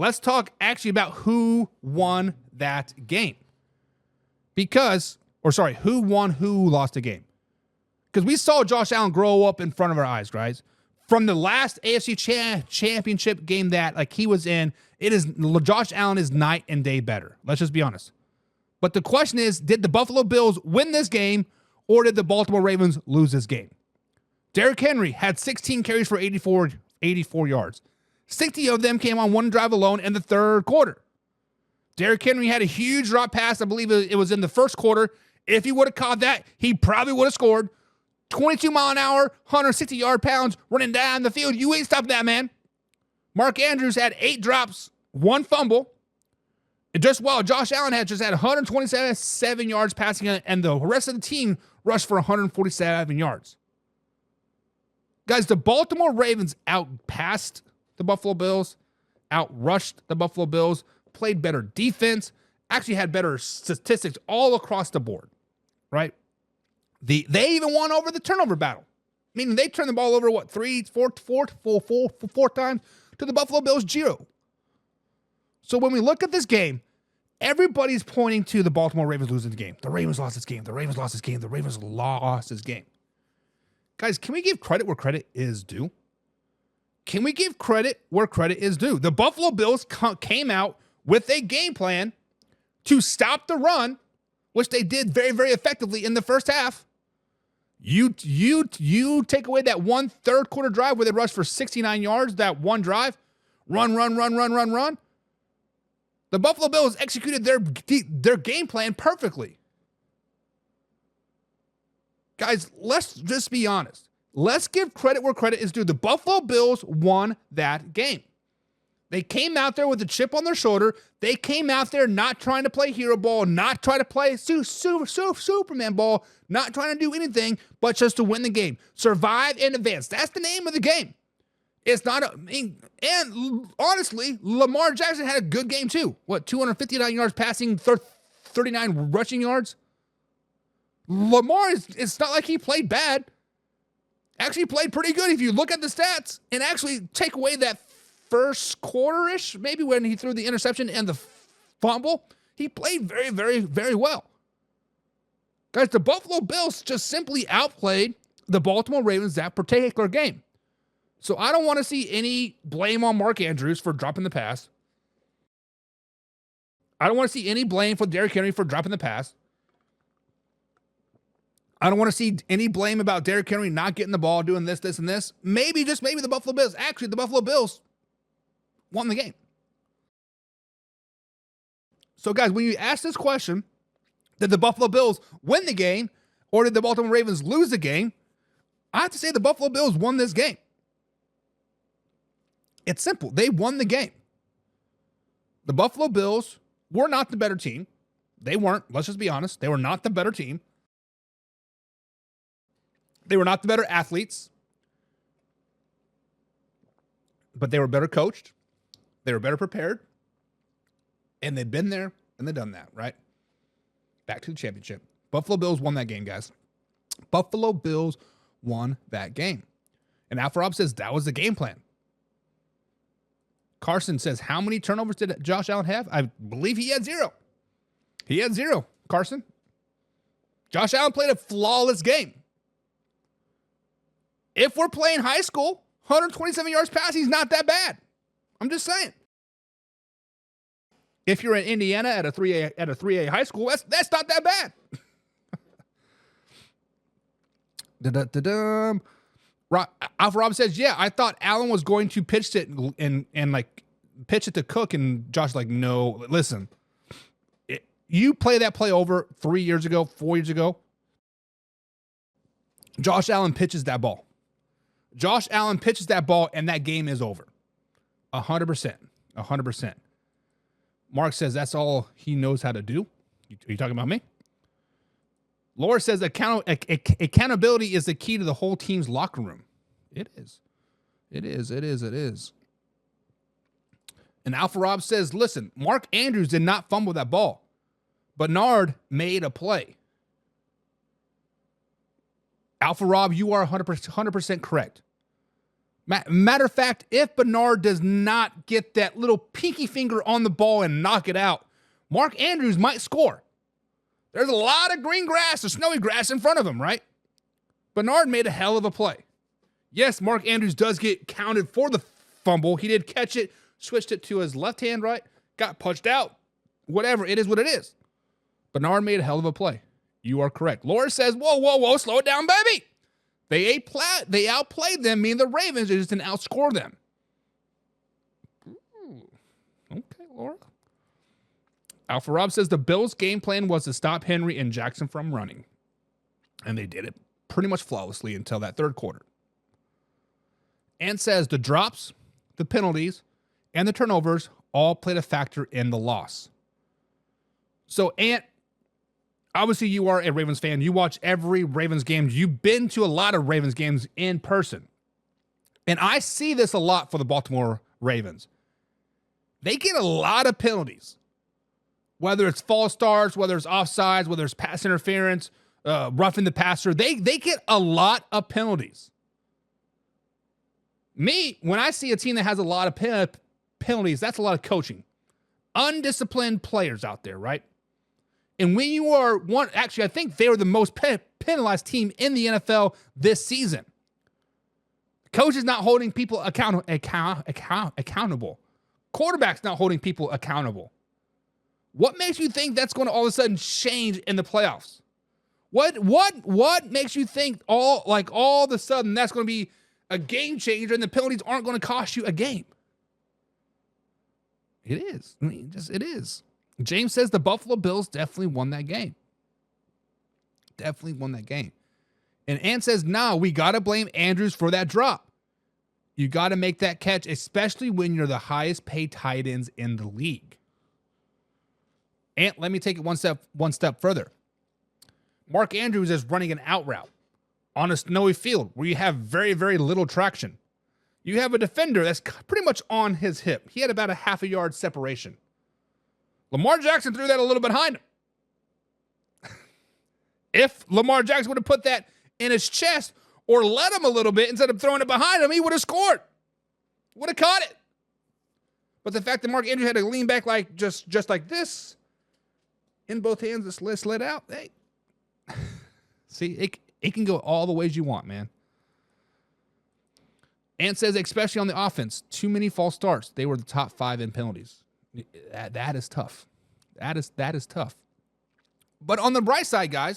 let's talk actually about who won that game. Who lost the game. Because we saw Josh Allen grow up in front of our eyes, guys. From the last AFC championship game that he was in, Josh Allen is night and day better. Let's just be honest. But the question is, did the Buffalo Bills win this game or did the Baltimore Ravens lose this game? Derrick Henry had 16 carries for 84 yards. 60 of them came on one drive alone in the third quarter. Derrick Henry had a huge drop pass. I believe it was in the first quarter. If he would have caught that, he probably would have scored. 22 mile an hour, 160 yard pounds running down the field. You ain't stopping that, man. Mark Andrews had 8 drops, 1 fumble. Just while Josh Allen had 127 yards passing, and the rest of the team rushed for 147 yards. Guys, the Baltimore Ravens outpassed the Buffalo Bills, outrushed the Buffalo Bills, played better defense, actually had better statistics all across the board, right? They even won over the turnover battle. Meaning they turned the ball over, four times to the Buffalo Bills 0. So when we look at this game, everybody's pointing to the Baltimore Ravens losing the game. The Ravens lost this game. The Ravens lost this game. The Ravens lost this game. Guys, can we give credit where credit is due? Can we give credit where credit is due? The Buffalo Bills came out with a game plan to stop the run, which they did very, very effectively in the first half. You take away that one third quarter drive where they rushed for 69 yards, that one drive, run. The Buffalo Bills executed their game plan perfectly. Guys, let's just be honest. Let's give credit where credit is due. The Buffalo Bills won that game. They came out there with a chip on their shoulder. They came out there not trying to play hero ball, not trying to play Superman ball, not trying to do anything, but just to win the game. Survive and advance. That's the name of the game. It's not and honestly, Lamar Jackson had a good game too. 259 yards passing, 39 rushing yards? Lamar, it's not like he played bad. Actually played pretty good if you look at the stats and actually take away that first quarter-ish, maybe when he threw the interception and the fumble. He played very, very, very well. Guys, the Buffalo Bills just simply outplayed the Baltimore Ravens that particular game. So I don't want to see any blame on Mark Andrews for dropping the pass. I don't want to see any blame for Derrick Henry for dropping the pass. I don't want to see any blame about Derrick Henry not getting the ball, doing this, and this. Maybe, just maybe the Buffalo Bills. Actually, the Buffalo Bills won the game. So, guys, when you ask this question, did the Buffalo Bills win the game or did the Baltimore Ravens lose the game? I have to say the Buffalo Bills won this game. It's simple. They won the game. The Buffalo Bills were not the better team. They weren't. Let's just be honest. They were not the better team. They were not the better athletes. But they were better coached. They were better prepared. And they've been there and they've done that, right? Back to the championship. Buffalo Bills won that game, guys. Buffalo Bills won that game. And Alpha Rob says that was the game plan. Carson says, how many turnovers did Josh Allen have? I believe he had 0. He had 0, Carson. Josh Allen played a flawless game. If we're playing high school, 127 yards passing is not that bad. I'm just saying. If you're in Indiana at a 3A high school, that's not that bad. Alpha Rob says, yeah, I thought Allen was going to pitch it and like pitch it to Cook, and Josh like, no, listen, you play that play over 3 years ago, 4 years ago. Josh Allen pitches that ball. Josh Allen pitches that ball, and that game is over. 100%. 100%. Mark says that's all he knows how to do. Are you talking about me? Laura says accountability is the key to the whole team's locker room. It is. It is. And Alpha Rob says, listen, Mark Andrews did not fumble that ball. Bernard made a play. Alpha Rob, you are 100% correct. Matter of fact, if Bernard does not get that little pinky finger on the ball and knock it out, Mark Andrews might score. There's a lot of green grass or snowy grass in front of him, right? Bernard made a hell of a play. Yes, Mark Andrews does get counted for the fumble. He did catch it, switched it to his left hand, right? Got punched out. Whatever, it is what it is. Bernard made a hell of a play. You are correct. Laura says, whoa, slow it down, baby. They outplayed them, meaning the Ravens just didn't outscore them. Ooh. Okay, Laura. Alpha Rob says the Bills' game plan was to stop Henry and Jackson from running. And they did it pretty much flawlessly until that third quarter. And says the drops, the penalties, and the turnovers all played a factor in the loss. So, Ant, obviously you are a Ravens fan. You watch every Ravens game. You've been to a lot of Ravens games in person. And I see this a lot for the Baltimore Ravens. They get a lot of penalties. Whether it's false starts, whether it's offsides, whether it's pass interference, roughing the passer, they get a lot of penalties. Me, when I see a team that has a lot of penalties, that's a lot of coaching. Undisciplined players out there, right? And when you are I think they were the most penalized team in the NFL this season. Coach is not holding people accountable. Quarterback's not holding people accountable. What makes you think that's going to all of a sudden change in the playoffs? What makes you think all of a sudden that's going to be a game changer and the penalties aren't going to cost you a game? It is. I mean, it is. James says the Buffalo Bills definitely won that game. Definitely won that game. And Ant says, no, we got to blame Andrews for that drop. You got to make that catch, especially when you're the highest paid tight ends in the league. Ant, let me take it one step further. Mark Andrews is running an out route on a snowy field where you have very, very little traction. You have a defender that's pretty much on his hip. He had about a half a yard separation. Lamar Jackson threw that a little bit behind him. If Lamar Jackson would have put that in his chest or let him a little bit instead of throwing it behind him, he would have scored. Would have caught it. But the fact that Mark Andrews had to lean back like just like this, in both hands, it slid out. Hey, see, it can go all the ways you want, man. Ant says, especially on the offense, too many false starts. They were the top 5 in penalties. That is tough. That is tough. But on the bright side, guys,